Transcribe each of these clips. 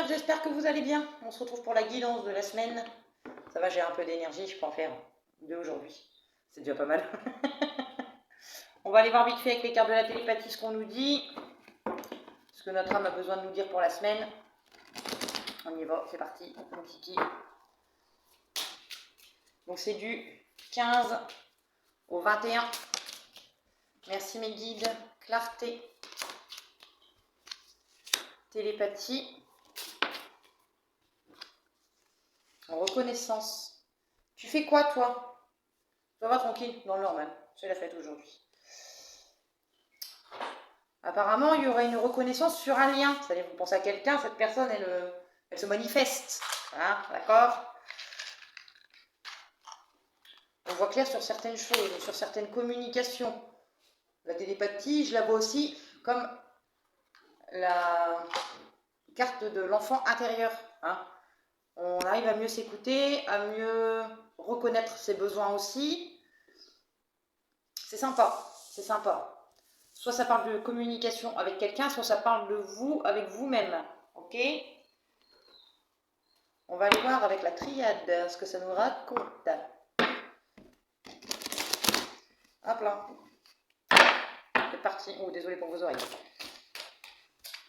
chers, j'espère que vous allez bien. On se retrouve pour la guidance de la semaine. Ça va, j'ai un peu d'énergie, je peux en faire 2 aujourd'hui. C'est déjà pas mal. On va aller voir vite fait avec les cartes de la télépathie ce qu'on nous dit. Ce que notre âme a besoin de nous dire pour la semaine. On y va, c'est parti, mon kiki. Donc c'est du 15 au 21. Merci mes guides. Clarté. Télépathie. En reconnaissance. Tu fais quoi toi? Ça va tranquille, dans le normal. C'est la fête aujourd'hui. Apparemment, il y aura une reconnaissance sur un lien. C'est-à-dire, vous pensez à quelqu'un, cette personne, elle se manifeste. Hein, d'accord? On voit clair sur certaines choses, sur certaines communications. La télépathie, je la vois aussi comme la carte de l'enfant intérieur. Hein. On arrive à mieux s'écouter, à mieux reconnaître ses besoins aussi. C'est sympa, c'est sympa. Soit ça parle de communication avec quelqu'un, soit ça parle de vous avec vous-même. Ok? On va aller voir avec la triade ce que ça nous raconte. Hop là. C'est parti. Oh, désolé pour vos oreilles.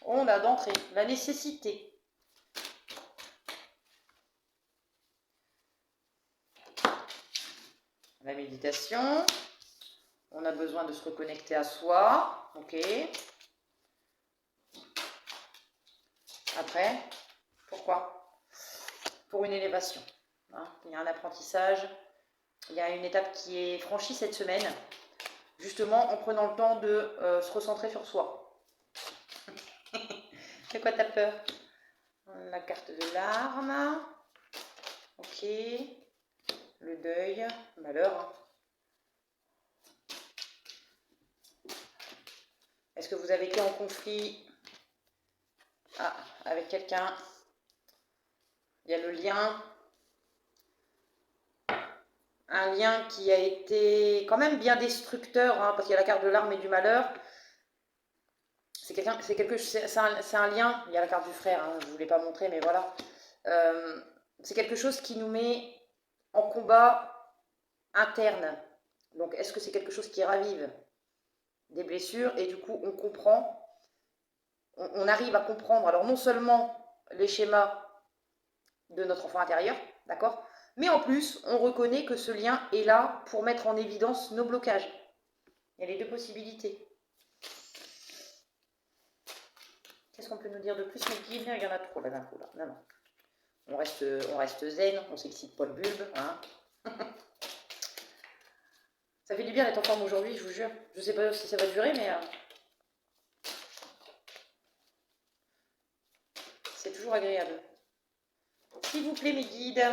On a d'entrée la nécessité. La méditation. On a besoin de se reconnecter à soi. Ok. Après, pourquoi? Pour une élévation. Hein, il y a un apprentissage. Il y a une étape qui est franchie cette semaine. Justement en prenant le temps de se recentrer sur soi. C'est quoi ta peur? La carte de l'arme. Ok. Le deuil. Malheur. Est-ce que vous avez été en conflit avec quelqu'un? Il y a le lien. Un lien qui a été quand même bien destructeur, hein, parce qu'il y a la carte de l'arme et du malheur. C'est un lien. Il y a la carte du frère, hein, je ne vous l'ai pas montré, mais voilà. C'est quelque chose qui nous met en combat interne. Donc, est-ce que c'est quelque chose qui ravive des blessures? Et du coup, on comprend, on arrive à comprendre, alors non seulement les schémas de notre enfant intérieur, d'accord? Mais en plus, on reconnaît que ce lien est là pour mettre en évidence nos blocages. Il y a les deux possibilités. Qu'est-ce qu'on peut nous dire de plus, mes guides? Il y en a trop là d'un coup. Là. Non, non. On reste zen, on s'excite pas le bulbe. Hein. Ça fait du bien d'être en forme aujourd'hui, je vous jure. Je sais pas si ça va durer, mais c'est toujours agréable. S'il vous plaît, mes guides,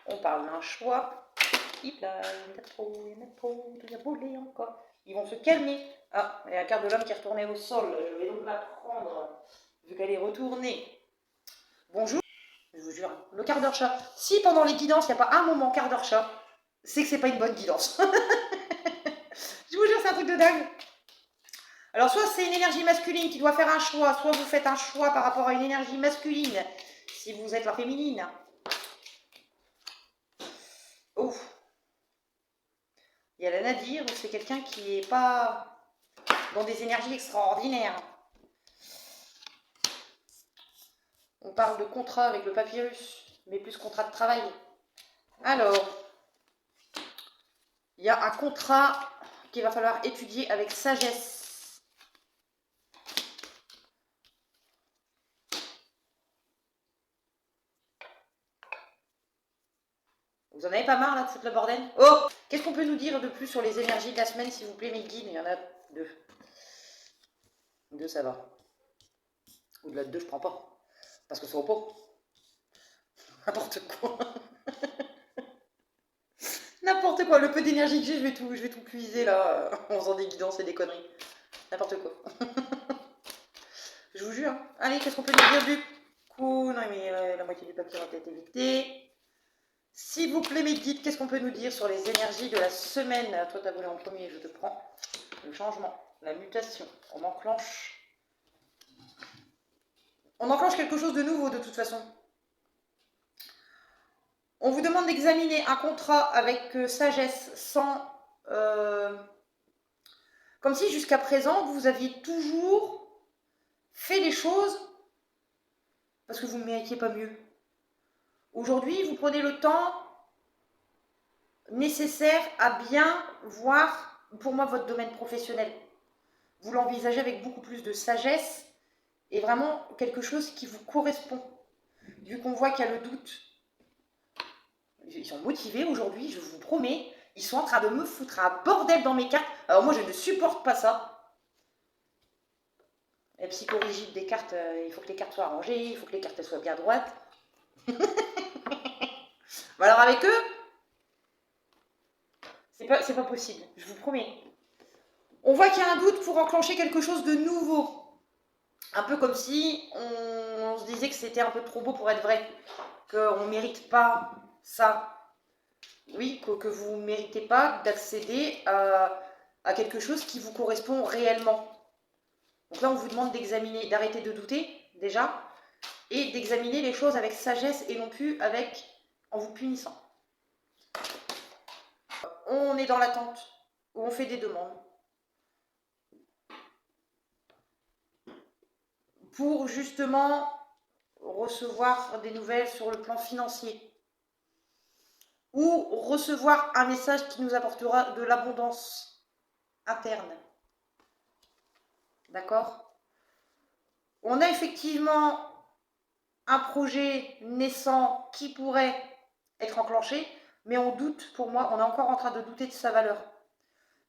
on parle d'un choix. Il y en a trop, il y a volé encore. Ils vont se calmer. Ah, il y a la carte de l'homme qui est retournée au sol. Je vais donc la prendre, vu qu'elle est retournée. Bonjour. Je vous jure, le quart d'heure chat. Si pendant les guidances, il n'y a pas un moment quart d'heure chat, c'est que c'est pas une bonne guidance. Je vous jure, c'est un truc de dingue. Alors, soit c'est une énergie masculine qui doit faire un choix, soit vous faites un choix par rapport à une énergie masculine, si vous êtes la féminine. Ouf. Il y a la Nadir, où c'est quelqu'un qui n'est pas dans des énergies extraordinaires. On parle de contrat avec le papyrus, mais plus contrat de travail. Alors, il y a un contrat qu'il va falloir étudier avec sagesse. Vous en avez pas marre là de foutre le bordel? Oh! Qu'est-ce qu'on peut nous dire de plus sur les énergies de la semaine, s'il vous plaît, mes guides? Il y en a 2. 2, ça va. Au-delà de 2, je prends pas. Parce que ça vaut pas. N'importe quoi. N'importe quoi. Le peu d'énergie que j'ai, je vais tout puiser là, en faisant des guidances et des conneries. N'importe quoi. Je vous jure. Allez, qu'est-ce qu'on peut nous dire du coup? Non, mais la moitié du papier va peut-être éviter. S'il vous plaît, mes guides, qu'est-ce qu'on peut nous dire sur les énergies de la semaine? Toi, t'as volé en premier, je te prends. Le changement, la mutation, on enclenche. On enclenche quelque chose de nouveau de toute façon. On vous demande d'examiner un contrat avec sagesse sans... comme si jusqu'à présent, vous aviez toujours fait les choses parce que vous ne méritiez pas mieux. Aujourd'hui, vous prenez le temps nécessaire à bien voir, pour moi, votre domaine professionnel. Vous l'envisagez avec beaucoup plus de sagesse et vraiment quelque chose qui vous correspond. Vu qu'on voit qu'il y a le doute, ils sont motivés aujourd'hui, je vous promets, ils sont en train de me foutre un bordel dans mes cartes. Alors moi, je ne supporte pas ça. La psychorigide des cartes, il faut que les cartes soient rangées, il faut que les cartes soient bien droites. Alors avec eux, c'est pas possible, je vous promets. On voit qu'il y a un doute pour enclencher quelque chose de nouveau. Un peu comme si on se disait que c'était un peu trop beau pour être vrai, qu'on ne mérite pas ça. Oui, que vous ne méritez pas d'accéder à quelque chose qui vous correspond réellement. Donc là, on vous demande d'examiner, d'arrêter de douter, déjà, et d'examiner les choses avec sagesse et non plus en vous punissant. On est dans l'attente, où on fait des demandes, pour justement recevoir des nouvelles sur le plan financier, ou recevoir un message qui nous apportera de l'abondance interne. D'accord? On a effectivement un projet naissant qui pourrait être enclenché, mais on doute, pour moi, on est encore en train de douter de sa valeur.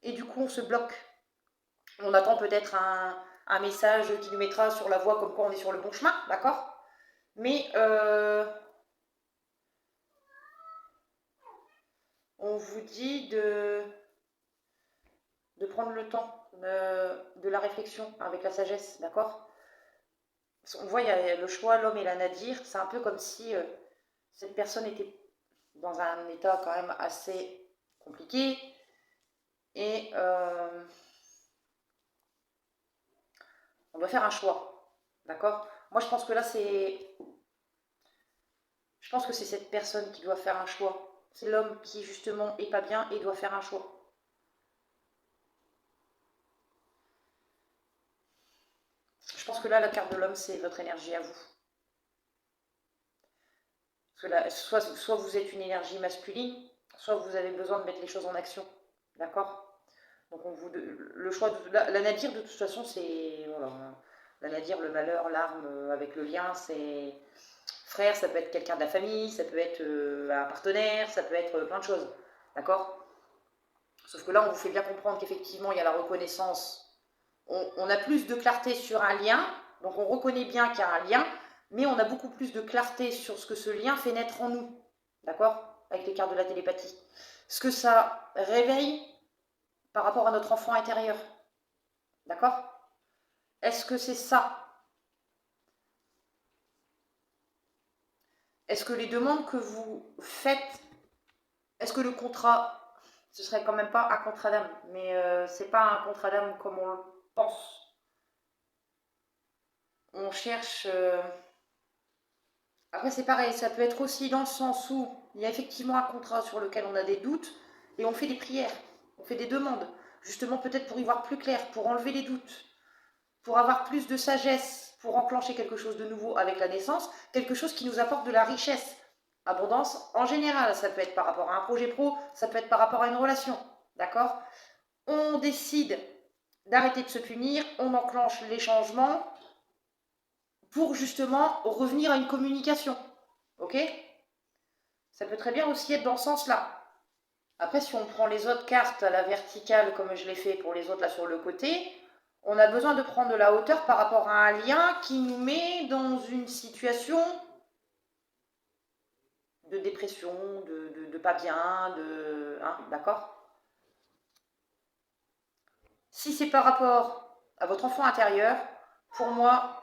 Et du coup, on se bloque. On attend peut-être un message qui nous mettra sur la voie comme quoi on est sur le bon chemin, d'accord? Mais on vous dit de prendre le temps de la réflexion avec la sagesse, d'accord? On voit, il y a le choix, l'homme et la nadir. C'est un peu comme si cette personne était dans un état quand même assez compliqué. Et on doit faire un choix, d'accord? Moi, je pense que là, je pense que c'est cette personne qui doit faire un choix. C'est l'homme qui, justement, est pas bien et doit faire un choix. Je pense que là, la carte de l'homme, c'est votre énergie à vous. Parce que là, soit vous êtes une énergie masculine, soit vous avez besoin de mettre les choses en action, d'accord? Donc, le choix, la nadir, de toute façon, c'est... Voilà, la nadir, le malheur, l'arme, avec le lien, c'est... Frère, ça peut être quelqu'un de la famille, ça peut être un partenaire, ça peut être plein de choses, d'accord? Sauf que là, on vous fait bien comprendre qu'effectivement, il y a la reconnaissance. On a plus de clarté sur un lien, donc on reconnaît bien qu'il y a un lien, mais on a beaucoup plus de clarté sur ce que ce lien fait naître en nous, d'accord? Avec les cartes de la télépathie. Ce que ça réveille par rapport à notre enfant intérieur, d'accord? Est-ce que c'est ça? Est-ce que les demandes que vous faites, est-ce que le contrat, ce serait quand même pas un contrat d'âme, mais c'est pas un contrat d'âme comme on le pense. On cherche... Après, c'est pareil, ça peut être aussi dans le sens où il y a effectivement un contrat sur lequel on a des doutes et on fait des prières, on fait des demandes, justement peut-être pour y voir plus clair, pour enlever les doutes, pour avoir plus de sagesse, pour enclencher quelque chose de nouveau avec la naissance, quelque chose qui nous apporte de la richesse. Abondance en général, ça peut être par rapport à un projet pro, ça peut être par rapport à une relation, d'accord? On décide d'arrêter de se punir, on enclenche les changements pour justement revenir à une communication, ok? Ça peut très bien aussi être dans ce sens-là. Après, si on prend les autres cartes à la verticale, comme je l'ai fait pour les autres là sur le côté, on a besoin de prendre de la hauteur par rapport à un lien qui nous met dans une situation de dépression, de pas bien, hein, d'accord? Si c'est par rapport à votre enfant intérieur, pour moi,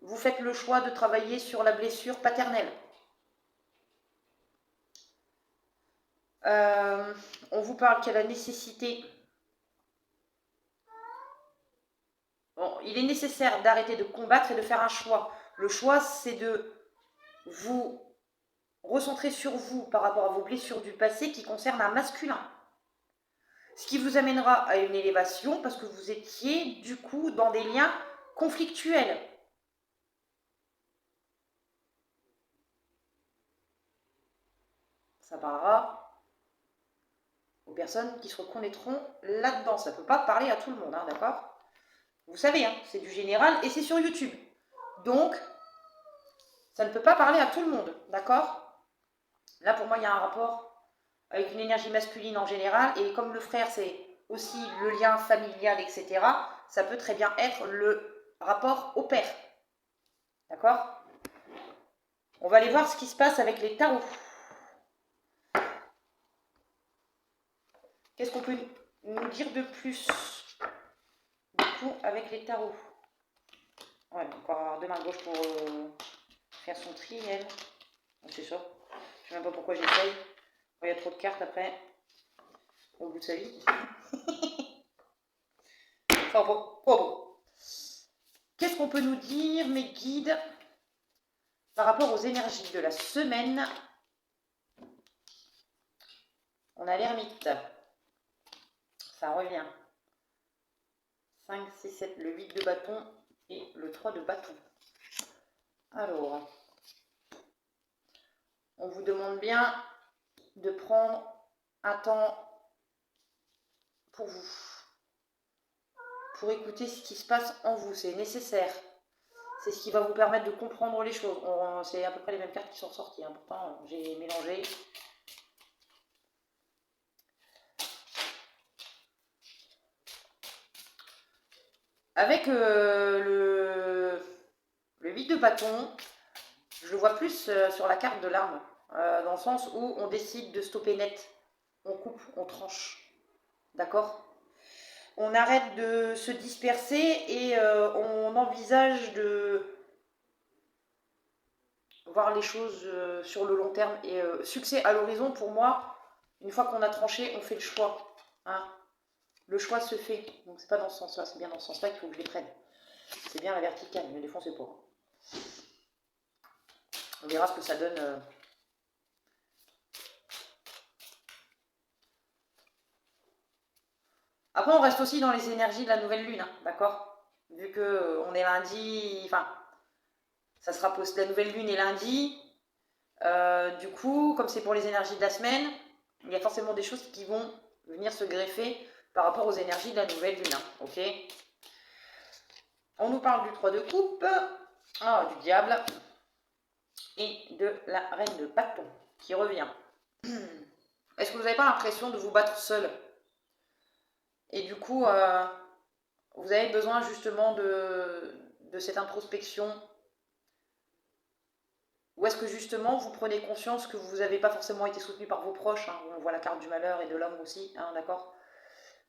vous faites le choix de travailler sur la blessure paternelle. On vous parle qu'il y a la nécessité bon, il est nécessaire d'arrêter de combattre et de faire un choix. Le choix, c'est de vous recentrer sur vous par rapport à vos blessures du passé qui concernent un masculin. Ce qui vous amènera à une élévation parce que vous étiez du coup dans des liens conflictuels. Ça parlera aux personnes qui se reconnaîtront là-dedans. Ça ne peut pas parler à tout le monde, hein, d'accord? Vous savez, hein, c'est du général et c'est sur YouTube. Donc, ça ne peut pas parler à tout le monde, d'accord? Là, pour moi, il y a un rapport avec une énergie masculine en général. Et comme le frère, c'est aussi le lien familial, etc., ça peut très bien être le rapport au père. D'accord? On va aller voir ce qui se passe avec les tarots. Qu'est-ce qu'on peut nous dire de plus, du coup, avec les tarots? Ouais, donc on va avoir deux mains gauches pour faire son tri, elle. Donc c'est ça. Je sais même pas pourquoi j'essaye. Il y a trop de cartes après. Au bout de sa vie. Enfin bon. Qu'est-ce qu'on peut nous dire, mes guides, par rapport aux énergies de la semaine? On a l'ermite. Ça revient. 5, 6, 7, le 8 de bâton et le 3 de bâton. Alors, on vous demande bien de prendre un temps pour vous, pour écouter ce qui se passe en vous. C'est nécessaire. C'est ce qui va vous permettre de comprendre les choses. C'est à peu près les mêmes cartes qui sont sorties. Hein. Pourtant, j'ai mélangé. Avec le 8 de bâton, je le vois plus sur la carte de l'arme. Dans le sens où on décide de stopper net. On coupe, on tranche. D'accord? On arrête de se disperser et on envisage de voir les choses sur le long terme. Et succès à l'horizon, pour moi, une fois qu'on a tranché, on fait le choix. Hein. Le choix se fait. Donc c'est pas dans ce sens-là, c'est bien dans ce sens-là qu'il faut que je les prenne. C'est bien la verticale, mais des fois c'est pas. On verra ce que ça donne. Après, on reste aussi dans les énergies de la nouvelle lune, hein, d'accord? Vu qu'on est lundi, enfin, ça sera la nouvelle lune est lundi. Du coup, comme c'est pour les énergies de la semaine, il y a forcément des choses qui vont venir se greffer par rapport aux énergies de la nouvelle lune. Hein, ok? On nous parle du 3 de coupe, du diable et de la reine de bâton qui revient. Est-ce que vous n'avez pas l'impression de vous battre seul? Et du coup, vous avez besoin justement de cette introspection. Ou est-ce que justement vous prenez conscience que vous n'avez pas forcément été soutenu par vos proches, hein, on voit la carte du malheur et de l'homme aussi, hein, d'accord?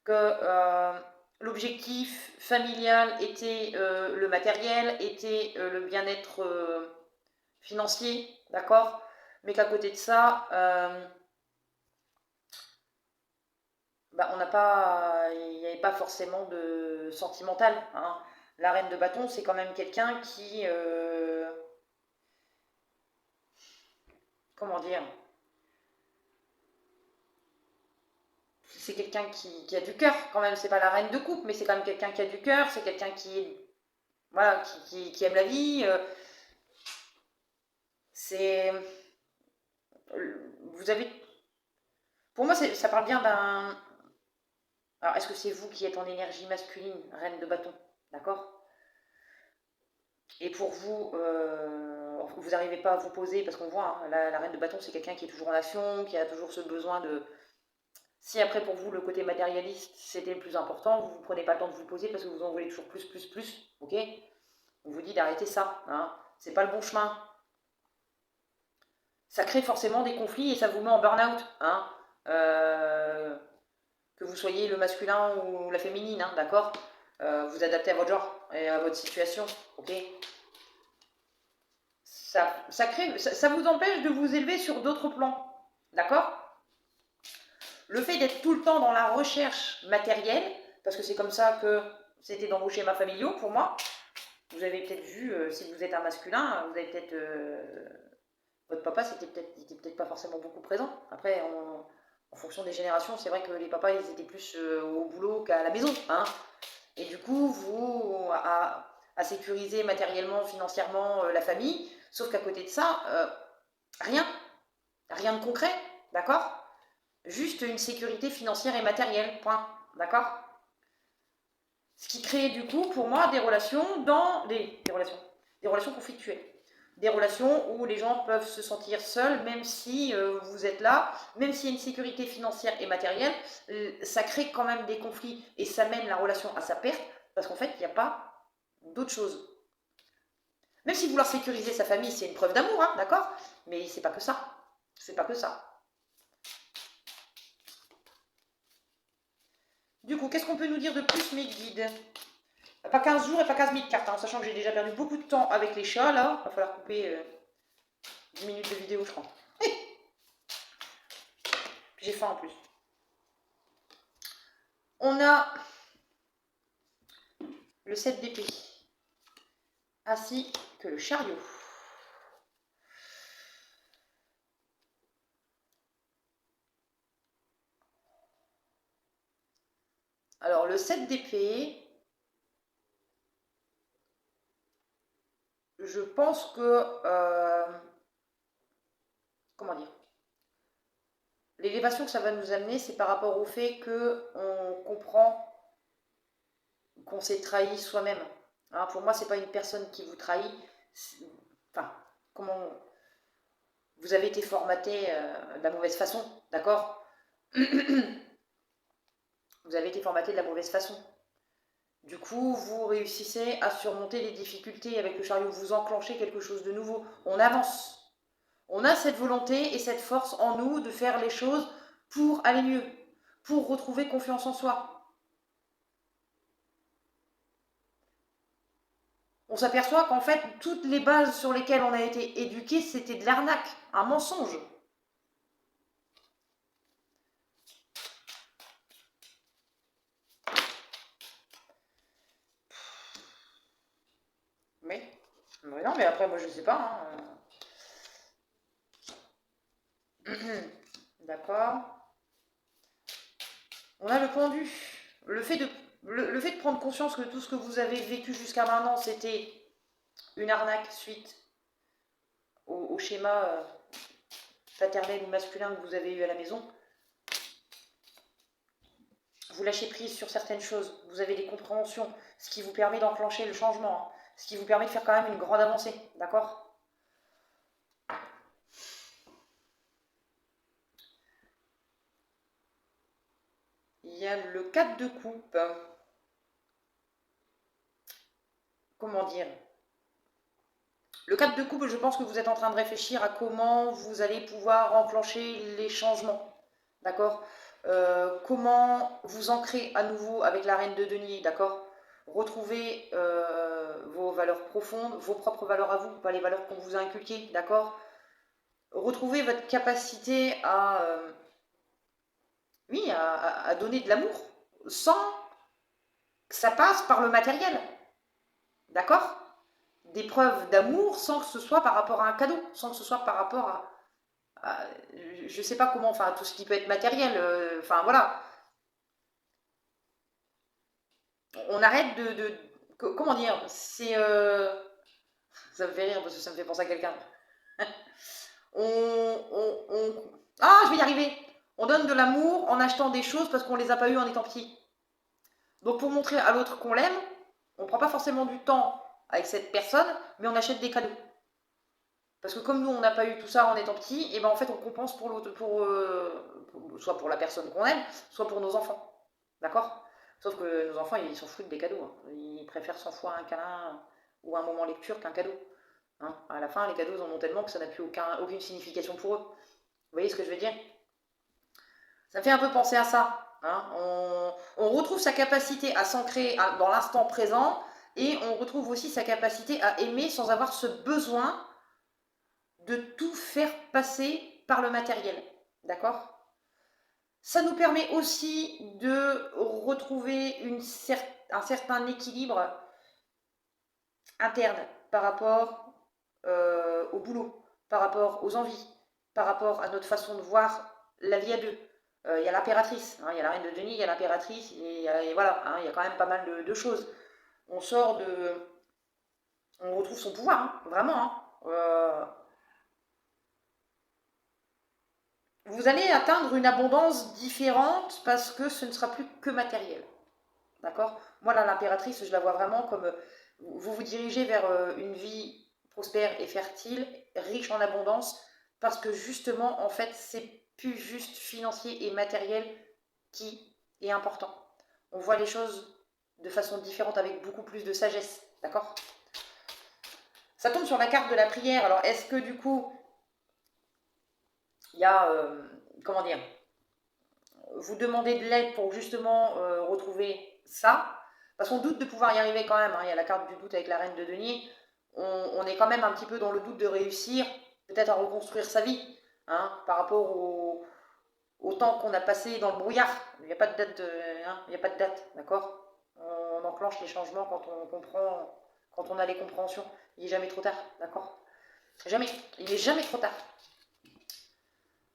Que l'objectif familial était le matériel, était le bien-être financier, d'accord? Mais qu'à côté de ça, on n'a pas, il n'y avait pas forcément de sentimental. Hein. La reine de bâton, c'est quand même quelqu'un qui, comment dire, c'est quelqu'un qui a du cœur quand même. C'est pas la reine de coupe, mais c'est quand même quelqu'un qui a du cœur. C'est quelqu'un qui, voilà, qui aime la vie. C'est, vous avez, pour moi, ça parle bien d'un. Alors, est-ce que c'est vous qui êtes en énergie masculine, reine de bâton, d'accord? Et pour vous, vous n'arrivez pas à vous poser, parce qu'on voit, hein, la reine de bâton, c'est quelqu'un qui est toujours en action, qui a toujours ce besoin de. Si après pour vous le côté matérialiste c'était le plus important, vous ne prenez pas le temps de vous poser parce que vous en voulez toujours plus, ok? On vous dit d'arrêter ça, hein. C'est pas le bon chemin. Ça crée forcément des conflits et ça vous met en burn-out, hein. Que vous soyez le masculin ou la féminine, hein, d'accord? Vous adaptez à votre genre et à votre situation, ok? Ça vous empêche de vous élever sur d'autres plans, d'accord? Le fait d'être tout le temps dans la recherche matérielle, parce que c'est comme ça que c'était dans vos schémas familiaux pour moi. Vous avez peut-être vu, si vous êtes un masculin, vous avez peut-être... votre papa, il était peut-être pas forcément beaucoup présent. Après, en fonction des générations, c'est vrai que les papas, ils étaient plus au boulot qu'à la maison. Hein. Et du coup, vous, à sécuriser matériellement, financièrement la famille, sauf qu'à côté de ça, rien. Rien de concret, d'accord? Juste une sécurité financière et matérielle, point. D'accord? Ce qui crée du coup pour moi des relations des relations conflictuelles. Des relations où les gens peuvent se sentir seuls, même si vous êtes là, même s'il y a une sécurité financière et matérielle, ça crée quand même des conflits et ça mène la relation à sa perte, parce qu'en fait, il n'y a pas d'autre chose. Même si vouloir sécuriser sa famille, c'est une preuve d'amour, hein, d'accord? Mais c'est pas que ça. C'est pas que ça. Du coup, qu'est-ce qu'on peut nous dire de plus, mes guides? Pas 15 jours et pas 15 000 cartes, hein, sachant que j'ai déjà perdu beaucoup de temps avec les chats, là. Il va falloir couper 10 minutes de vidéo, je crois. J'ai faim en plus. On a le 7 d'épée, ainsi que le chariot. Alors, le 7 d'épée, je pense que... comment dire? L'élévation que ça va nous amener, c'est par rapport au fait qu'on comprend qu'on s'est trahi soi-même. Hein, pour moi, c'est pas une personne qui vous trahit. Enfin, comment... Vous avez été formaté de la mauvaise façon, d'accord? Vous avez été formaté de la mauvaise façon. Du coup, vous réussissez à surmonter les difficultés avec le chariot. Vous enclenchez quelque chose de nouveau. On avance. On a cette volonté et cette force en nous de faire les choses pour aller mieux, pour retrouver confiance en soi. On s'aperçoit qu'en fait, toutes les bases sur lesquelles on a été éduqué, c'était de l'arnaque, un mensonge. Mais non, mais après, moi, je sais pas. Hein. D'accord. On a le pendu. Le fait de prendre conscience que tout ce que vous avez vécu jusqu'à maintenant, c'était une arnaque suite au schéma paternel ou masculin que vous avez eu à la maison. Vous lâchez prise sur certaines choses. Vous avez des compréhensions, ce qui vous permet d'enclencher le changement. Hein, ce qui vous permet de faire quand même une grande avancée. D'accord ? Il y a le 4 de coupe. Comment dire? Le 4 de coupe, je pense que vous êtes en train de réfléchir à comment vous allez pouvoir enclencher les changements. D'accord? Comment vous ancrer à nouveau avec la reine de denier, d'accord? Retrouver vos valeurs profondes, vos propres valeurs à vous, pas les valeurs qu'on vous a inculquées, d'accord? Retrouver votre capacité à, oui, à donner de l'amour sans que ça passe par le matériel, d'accord? Des preuves d'amour sans que ce soit par rapport à un cadeau, sans que ce soit par rapport à je sais pas comment, enfin tout ce qui peut être matériel, enfin voilà. On arrête comment dire, c'est ça me fait rire parce que ça me fait penser à quelqu'un. Ah, je vais y arriver. On donne de l'amour en achetant des choses parce qu'on les a pas eues en étant petit. Donc pour montrer à l'autre qu'on l'aime, on prend pas forcément du temps avec cette personne, mais on achète des cadeaux. Parce que comme nous, on n'a pas eu tout ça en étant petit, et ben en fait, on compense pour l'autre, soit pour la personne qu'on aime, soit pour nos enfants. D'accord? Sauf que nos enfants, ils s'en foutent des cadeaux. Hein. Ils préfèrent 100 fois un câlin ou un moment lecture qu'un cadeau. Hein. À la fin, les cadeaux, ils en ont tellement que ça n'a plus aucune signification pour eux. Vous voyez ce que je veux dire? Ça me fait un peu penser à ça. Hein. On retrouve sa capacité à s'ancrer dans l'instant présent et on retrouve aussi sa capacité à aimer sans avoir ce besoin de tout faire passer par le matériel. D'accord? Ça nous permet aussi de retrouver une certaine un certain équilibre interne par rapport au boulot, par rapport aux envies, par rapport à notre façon de voir la vie à deux. Il y a l'impératrice, hein, il y a la reine de Denis, il y a l'impératrice, et voilà, hein, il y a quand même pas mal de choses. On sort de... On retrouve son pouvoir, hein, vraiment. Hein. Vous allez atteindre une abondance différente parce que ce ne sera plus que matériel. D'accord? Moi, là, l'impératrice, je la vois vraiment comme vous vous dirigez vers une vie prospère et fertile, riche en abondance, parce que justement, en fait, c'est plus juste financier et matériel qui est important. On voit les choses de façon différente avec beaucoup plus de sagesse. D'accord? Ça tombe sur la carte de la prière. Alors, est-ce que du coup, il y a, comment dire, vous demandez de l'aide pour justement retrouver ça, parce qu'on doute de pouvoir y arriver quand même, hein. Il y a la carte du doute avec la reine de denier, on est quand même un petit peu dans le doute de réussir, peut-être à reconstruire sa vie, hein, par rapport au temps qu'on a passé dans le brouillard. Il n'y a pas de date, hein, il n'y a pas de date, d'accord? On enclenche les changements quand on comprend, quand on a les compréhensions. Il n'est jamais trop tard, d'accord? Jamais, il n'est jamais trop tard.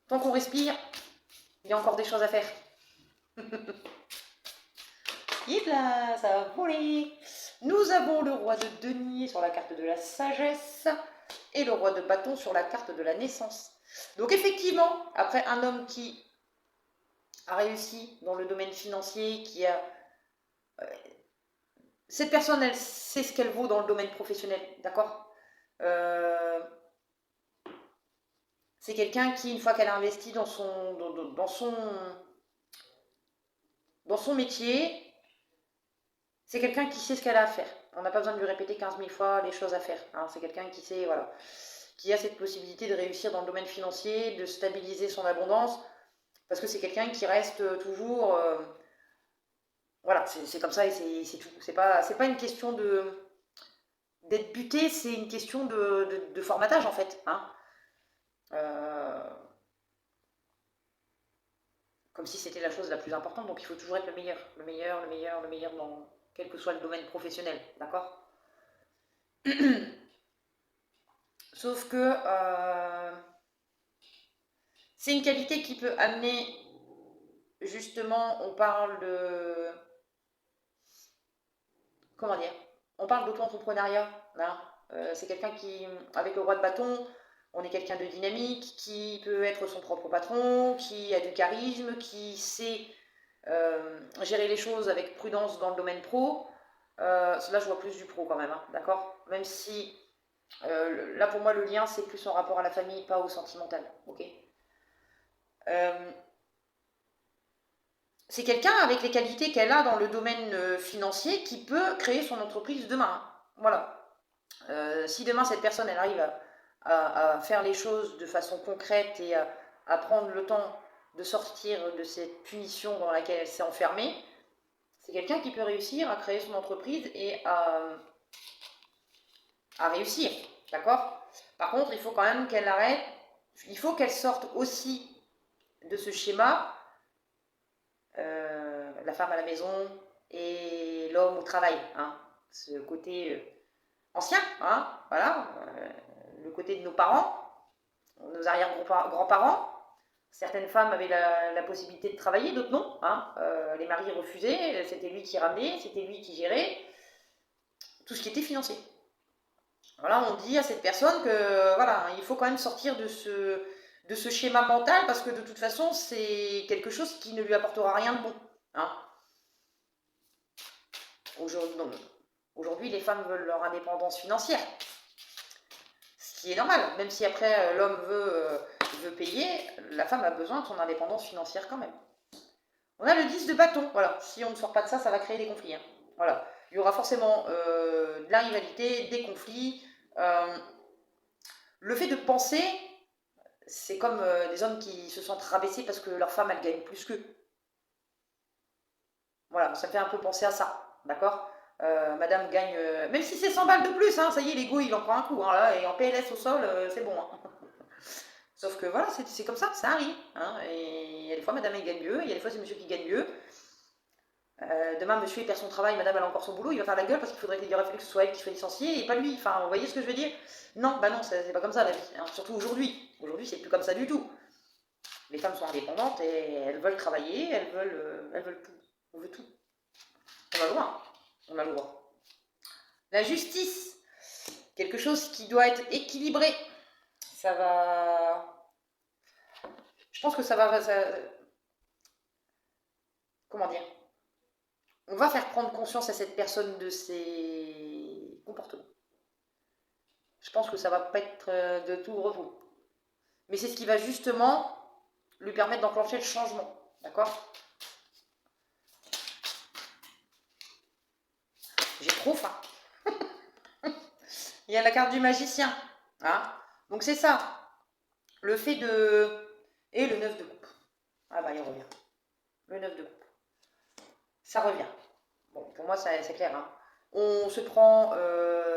Tant qu'on respire, il y a encore des choses à faire. Là, ça va voler. Nous avons le roi de denier sur la carte de la sagesse et le roi de bâton sur la carte de la naissance. Donc effectivement, après un homme qui a réussi dans le domaine financier, qui a... cette personne, elle sait ce qu'elle vaut dans le domaine professionnel, d'accord? C'est quelqu'un qui, une fois qu'elle a investi dans son métier, c'est quelqu'un qui sait ce qu'elle a à faire. On n'a pas besoin de lui répéter 15 000 fois les choses à faire. Hein. C'est quelqu'un qui sait, voilà, qui a cette possibilité de réussir dans le domaine financier, de stabiliser son abondance, parce que c'est quelqu'un qui reste toujours... voilà, c'est comme ça et c'est tout. C'est pas une question d'être buté, c'est une question de formatage en fait. Hein. Comme si c'était la chose la plus importante, donc il faut toujours être le meilleur, le meilleur, le meilleur, le meilleur dans quel que soit le domaine professionnel, d'accord? Sauf que c'est une qualité qui peut amener, justement, on parle de... Comment dire? On parle d'auto-entrepreneuriat, hein. C'est quelqu'un qui, avec le roi de bâton, on est quelqu'un de dynamique, qui peut être son propre patron, qui a du charisme, qui sait gérer les choses avec prudence dans le domaine pro. Là, je vois plus du pro quand même, hein, d'accord? Même si, là, pour moi, le lien, c'est plus en rapport à la famille, pas au sentimental, ok? C'est quelqu'un avec les qualités qu'elle a dans le domaine financier qui peut créer son entreprise demain. Hein. Voilà. Si demain, cette personne, elle arrive à faire les choses de façon concrète et à prendre le temps de sortir de cette punition dans laquelle elle s'est enfermée, c'est quelqu'un qui peut réussir à créer son entreprise et à réussir, d'accord? Par contre, il faut quand même qu'elle arrête, il faut qu'elle sorte aussi de ce schéma, la femme à la maison et l'homme au travail, hein, ce côté ancien, hein, voilà, le côté de nos parents, nos arrière-grands-parents. Certaines femmes avaient la possibilité de travailler, d'autres non. Hein. Les maris refusaient, c'était lui qui ramenait, c'était lui qui gérait tout ce qui était financier. Voilà, on dit à cette personne que voilà, il faut quand même sortir de ce schéma mental parce que de toute façon, c'est quelque chose qui ne lui apportera rien de bon. Hein. Aujourd'hui, les femmes veulent leur indépendance financière. Ce qui est normal, même si après l'homme veut payer, la femme a besoin de son indépendance financière quand même. On a le 10 de bâton, voilà. Si on ne sort pas de ça, ça va créer des conflits. Hein. Voilà. Il y aura forcément de la rivalité, des conflits. Le fait de penser, c'est comme des hommes qui se sentent rabaissés parce que leur femme, elle gagne plus qu'eux. Voilà, ça me fait un peu penser à ça, d'accord? Madame gagne, même si c'est 100 balles de plus, hein, ça y est, l'ego, il en prend un coup, hein, là, et en PLS au sol, c'est bon. Hein. Sauf que voilà, c'est comme ça arrive. Hein, et il y a des fois, madame, elle gagne mieux, il y a des fois, c'est monsieur qui gagne mieux. Demain, monsieur il perd son travail, madame elle a encore son boulot, il va faire la gueule parce qu'il aurait fallu que ce soit elle qui soit licenciée et pas lui. Enfin, vous voyez ce que je veux dire? Non, bah non, c'est pas comme ça la vie. Hein. Surtout aujourd'hui. Aujourd'hui, c'est plus comme ça du tout. Les femmes sont indépendantes et elles veulent travailler, elles veulent tout. On veut tout. On a le droit. On a le droit. La justice, quelque chose qui doit être équilibré. Ça va. Je pense que ça va. Comment dire? On va faire prendre conscience à cette personne de ses comportements. Je pense que ça va pas être de tout repos. Mais c'est ce qui va justement lui permettre d'enclencher le changement. D'accord? J'ai trop faim. Il y a la carte du magicien. Hein? Donc c'est ça. Le fait de... Et le 9 de coupe. Ah bah il revient. Le 9 de coupe. Ça revient. Bon, pour moi c'est clair. Hein. On se prend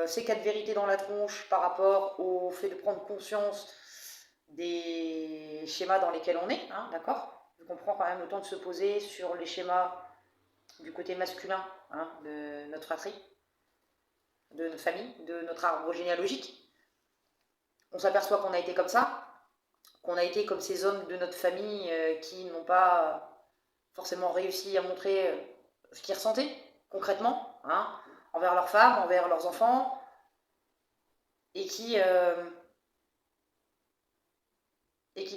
ces 4 vérités dans la tronche par rapport au fait de prendre conscience des schémas dans lesquels on est. Hein, d'accord? Donc on prend quand même le temps de se poser sur les schémas du côté masculin hein, de notre fratrie, de notre famille, de notre arbre généalogique. On s'aperçoit qu'on a été comme ça, qu'on a été comme ces hommes de notre famille qui n'ont pas forcément réussi à montrer ce qu'ils ressentaient concrètement, hein, envers leurs femmes, envers leurs enfants, et qui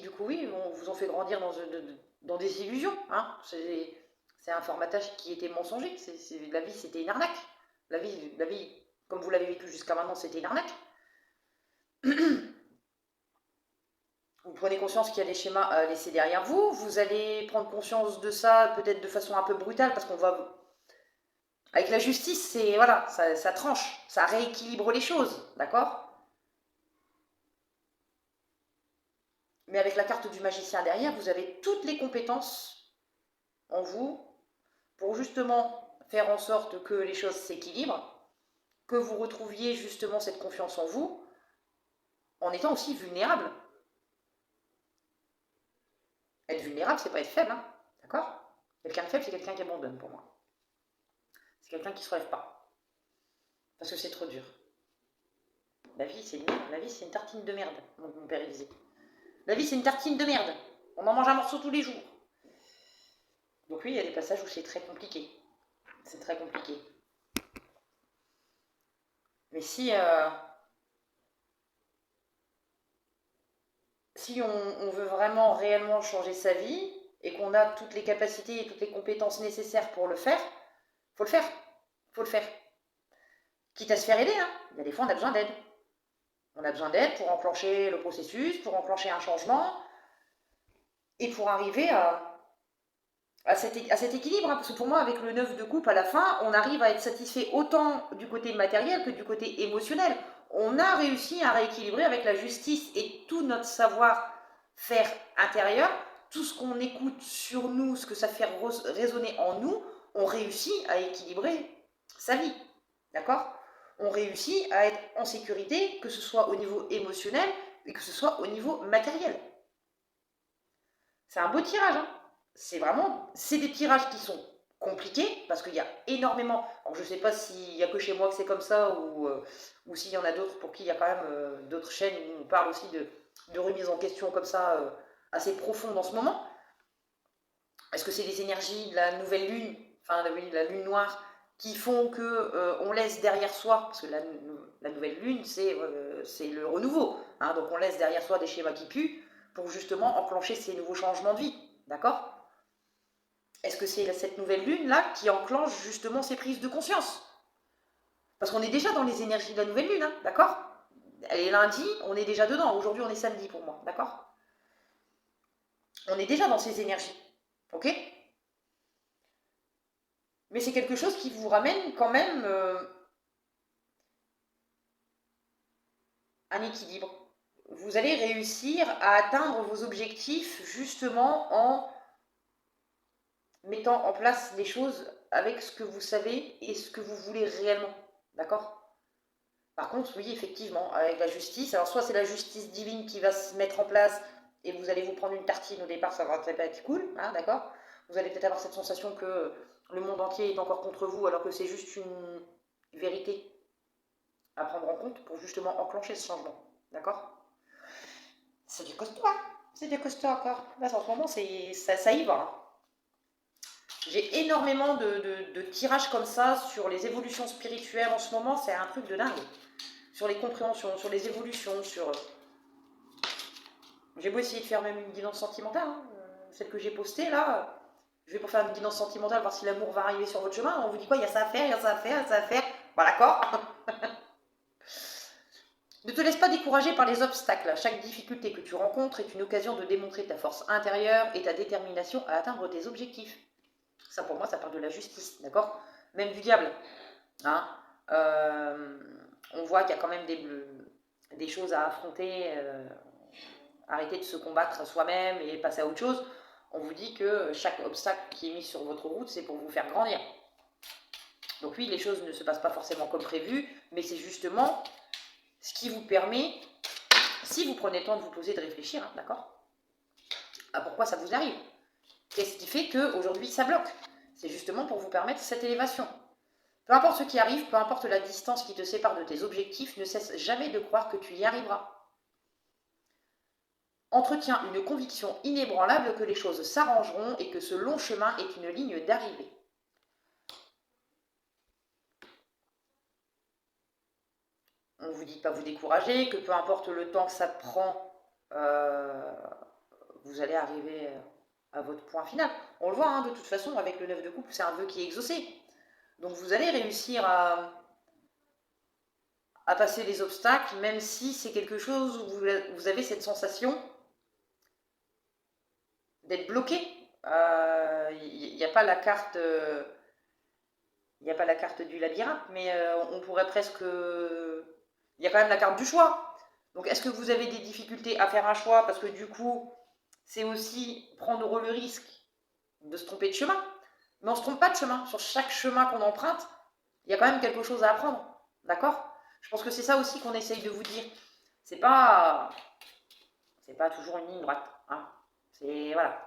du coup, oui, vous ont fait grandir dans des illusions. Hein. C'est un formatage qui était mensonger. La vie, c'était une arnaque. La vie, comme vous l'avez vécu jusqu'à maintenant, c'était une arnaque. Vous prenez conscience qu'il y a des schémas à laisser derrière vous. Vous allez prendre conscience de ça, peut-être de façon un peu brutale, parce qu'on va... Avec la justice, c'est voilà, ça tranche, ça rééquilibre les choses, d'accord? Mais avec la carte du magicien derrière, vous avez toutes les compétences en vous pour justement faire en sorte que les choses s'équilibrent, que vous retrouviez justement cette confiance en vous, en étant aussi vulnérable. Être vulnérable, c'est pas être faible, hein, d'accord? Quelqu'un de faible, c'est quelqu'un qui abandonne pour moi. C'est quelqu'un qui ne se relève pas. Parce que c'est trop dur. La vie, c'est une merde. La vie, c'est une tartine de merde, mon père disait. La vie, c'est une tartine de merde. On en mange un morceau tous les jours. Donc oui, il y a des passages où c'est très compliqué. C'est très compliqué. Mais si on veut vraiment, réellement changer sa vie, et qu'on a toutes les capacités et toutes les compétences nécessaires pour le faire, faut le faire. Faut le faire. Quitte à se faire aider, hein. Il y a des fois, on a besoin d'aide. On a besoin d'aide pour enclencher le processus, pour enclencher un changement, et pour arriver à cet équilibre. Hein, parce que pour moi, avec le 9 de coupe à la fin, on arrive à être satisfait autant du côté matériel que du côté émotionnel. On a réussi à rééquilibrer avec la justice et tout notre savoir-faire intérieur, tout ce qu'on écoute sur nous, ce que ça fait résonner en nous, on réussit à équilibrer sa vie. D'accord? On réussit à être en sécurité, que ce soit au niveau émotionnel et que ce soit au niveau matériel. C'est un beau tirage, hein. C'est des tirages qui sont compliqués, parce qu'il y a énormément, alors je ne sais pas s'il n'y a que chez moi que c'est comme ça, ou s'il y en a d'autres pour qui il y a quand même d'autres chaînes où on parle aussi de remise en question comme ça, assez profonde en ce moment. Est-ce que c'est les énergies de la nouvelle lune, enfin oui, la lune noire, qui font que on laisse derrière soi, parce que la nouvelle lune, c'est le renouveau, hein, donc on laisse derrière soi des schémas qui puent, pour justement enclencher ces nouveaux changements de vie, d'accord? Est-ce que c'est cette nouvelle lune-là qui enclenche justement ces prises de conscience? Parce qu'on est déjà dans les énergies de la nouvelle lune, hein, d'accord? Elle est lundi, on est déjà dedans. Aujourd'hui, on est samedi pour moi, d'accord? On est déjà dans ces énergies, ok? Mais c'est quelque chose qui vous ramène quand même un équilibre. Vous allez réussir à atteindre vos objectifs justement en mettant en place les choses avec ce que vous savez et ce que vous voulez réellement. D'accord? Par contre, oui, effectivement, avec la justice, alors soit c'est la justice divine qui va se mettre en place et vous allez vous prendre une tartine au départ, ça va pas être cool, hein, d'accord? Vous allez peut-être avoir cette sensation que le monde entier est encore contre vous alors que c'est juste une vérité à prendre en compte pour justement enclencher ce changement. D'accord? C'est du costaud, hein? C'est du costaud encore. Là, en ce moment, ça y va. Hein. J'ai énormément de tirages comme ça sur les évolutions spirituelles en ce moment. C'est un truc de dingue. Sur les compréhensions, sur les évolutions, sur... J'ai beau essayer de faire même une guidance sentimentale. Hein. Celle que j'ai postée, là, je vais pour faire une guidance sentimentale, voir si l'amour va arriver sur votre chemin. On vous dit quoi? Il y a ça à faire, il y a ça à faire, il y a ça à faire. Bon, d'accord. Ne te laisse pas décourager par les obstacles. Chaque difficulté que tu rencontres est une occasion de démontrer ta force intérieure et ta détermination à atteindre tes objectifs. Ça, pour moi, ça parle de la justice, d'accord? Même du diable. Hein, on voit qu'il y a quand même des choses à affronter, arrêter de se combattre soi-même et passer à autre chose. On vous dit que chaque obstacle qui est mis sur votre route, c'est pour vous faire grandir. Donc oui, les choses ne se passent pas forcément comme prévu, mais c'est justement ce qui vous permet, si vous prenez le temps de vous poser, de réfléchir, hein, d'accord, à pourquoi ça vous arrive. Qu'est-ce qui fait qu'aujourd'hui ça bloque? C'est justement pour vous permettre cette élévation. Peu importe ce qui arrive, peu importe la distance qui te sépare de tes objectifs, ne cesse jamais de croire que tu y arriveras. Entretiens une conviction inébranlable que les choses s'arrangeront et que ce long chemin est une ligne d'arrivée. On ne vous dit pas vous décourager, que peu importe le temps que ça prend, vous allez arriver à votre point final. On le voit, hein, de toute façon, avec le 9 de coupe, c'est un vœu qui est exaucé. Donc vous allez réussir à passer les obstacles, même si c'est quelque chose où vous avez cette sensation d'être bloqué. Il n'y a pas la carte... il n'y a pas la carte du labyrinthe, mais on pourrait presque... Il y a quand même la carte du choix. Donc est-ce que vous avez des difficultés à faire un choix? Parce que du coup, c'est aussi prendre le risque de se tromper de chemin. Mais on ne se trompe pas de chemin. Sur chaque chemin qu'on emprunte, il y a quand même quelque chose à apprendre. D'accord? Je pense que c'est ça aussi qu'on essaye de vous dire. C'est pas toujours une ligne droite. Hein. C'est... Voilà.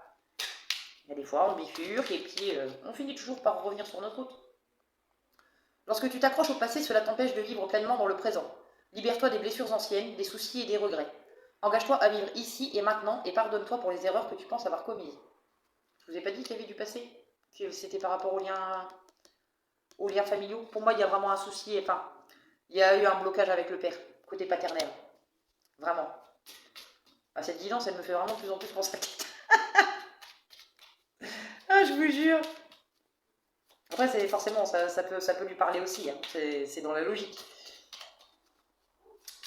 Il y a des fois, on bifurque et puis on finit toujours par revenir sur notre route. Lorsque tu t'accroches au passé, cela t'empêche de vivre pleinement dans le présent. Libère-toi des blessures anciennes, des soucis et des regrets. Engage-toi à vivre ici et maintenant et pardonne-toi pour les erreurs que tu penses avoir commises. Je vous ai pas dit qu'il y avait du passé? Que c'était par rapport aux liens familiaux? Pour moi, il y a vraiment un souci, enfin, il y a eu un blocage avec le père, côté paternel. Vraiment. Ah, cette guidance, elle me fait vraiment de plus en plus penser à ah, je vous jure. Après, c'est forcément, ça peut lui parler aussi, hein. C'est dans la logique.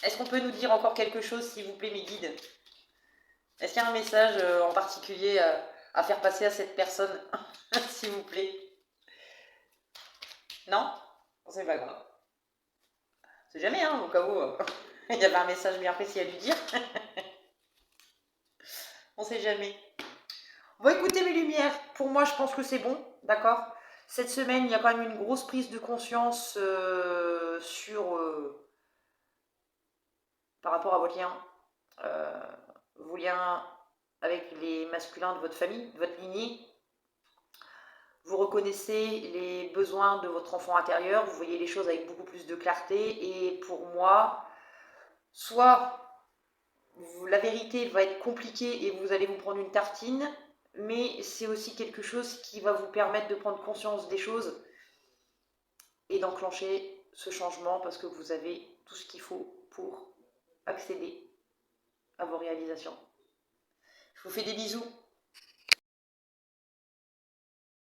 Est-ce qu'on peut nous dire encore quelque chose, s'il vous plaît, mes guides? Est-ce qu'il y a un message en particulier à faire passer à cette personne, s'il vous plaît? Non? C'est pas grave. C'est jamais, hein, au cas où il y avait un message bien précis à lui dire. On sait jamais. Bon, écoutez mes lumières, pour moi, je pense que c'est bon, d'accord? Cette semaine, il y a quand même une grosse prise de conscience sur... par rapport à vos liens avec les masculins de votre famille, de votre lignée. Vous reconnaissez les besoins de votre enfant intérieur, vous voyez les choses avec beaucoup plus de clarté. Et pour moi, soit la vérité va être compliquée et vous allez vous prendre une tartine, mais c'est aussi quelque chose qui va vous permettre de prendre conscience des choses et d'enclencher ce changement parce que vous avez tout ce qu'il faut pour accéder à vos réalisations. Je vous fais des bisous.